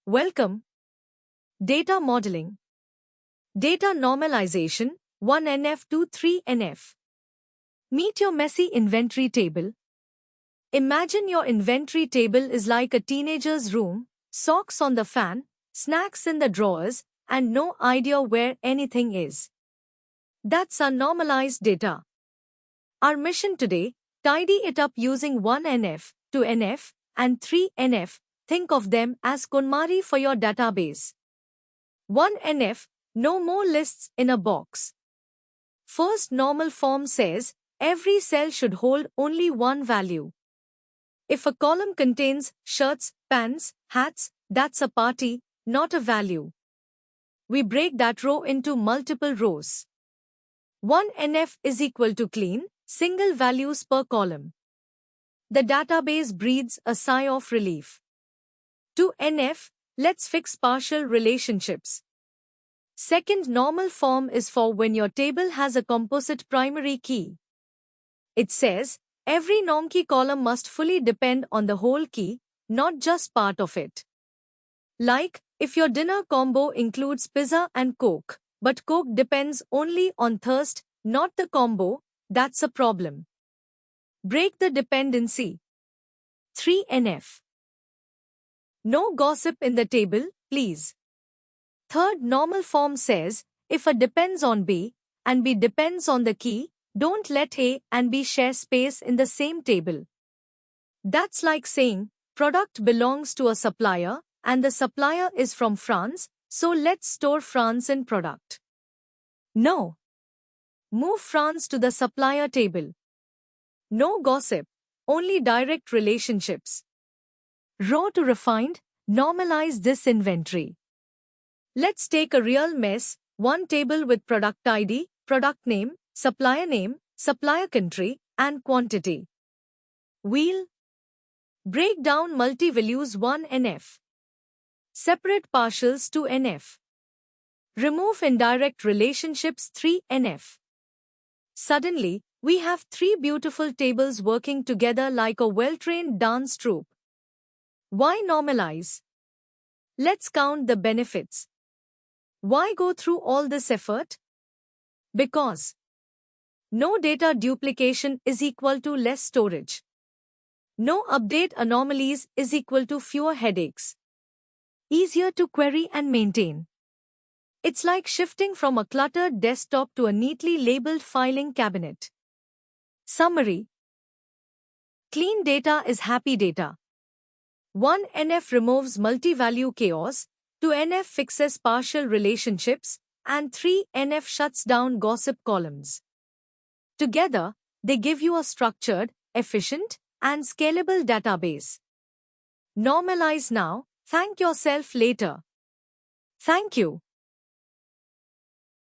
Welcome. Data modeling. Data normalization, 1NF to 3NF. Meet your messy inventory table. Imagine your inventory table is like a teenager's room, socks on the fan, snacks in the drawers, and no idea where anything is. That's our normalized data. Our mission today, tidy it up using 1NF, 2NF, and 3NF. Think of them as KonMari for your database. 1NF, no more lists in a box. First normal form says, every cell should hold only one value. If a column contains shirts, pants, hats, that's a party, not a value. We break that row into multiple rows. 1NF is equal to clean, single values per column. The database breathes a sigh of relief. 2NF, let's fix partial relationships. Second normal form is for when your table has a composite primary key. It says, every norm key column must fully depend on the whole key, not just part of it. Like, if your dinner combo includes pizza and Coke, but Coke depends only on thirst, not the combo, that's a problem. Break the dependency. 3NF. No gossip in the table, please. Third normal form says, if A depends on B, and B depends on the key, don't let A and B share space in the same table. That's like saying, product belongs to a supplier, and the supplier is from France, so let's store France in product. No. Move France to the supplier table. No gossip, only direct relationships. Raw to refined, normalize this inventory. Let's take a real mess, one table with product ID, product name, supplier country, and quantity. Wheel. Break down multi-values 1NF. Separate partials 2NF. Remove indirect relationships 3NF. Suddenly, we have three beautiful tables working together like a well-trained dance troupe. Why normalize? Let's count the benefits. Why go through all this effort? Because no data duplication is equal to less storage. No update anomalies is equal to fewer headaches. Easier to query and maintain. It's like shifting from a cluttered desktop to a neatly labeled filing cabinet. Summary. Clean data is happy data. 1NF removes multi-value chaos, 2NF fixes partial relationships, and 3NF shuts down gossip columns. Together, they give you a structured, efficient, and scalable database. Normalize now, thank yourself later. Thank you.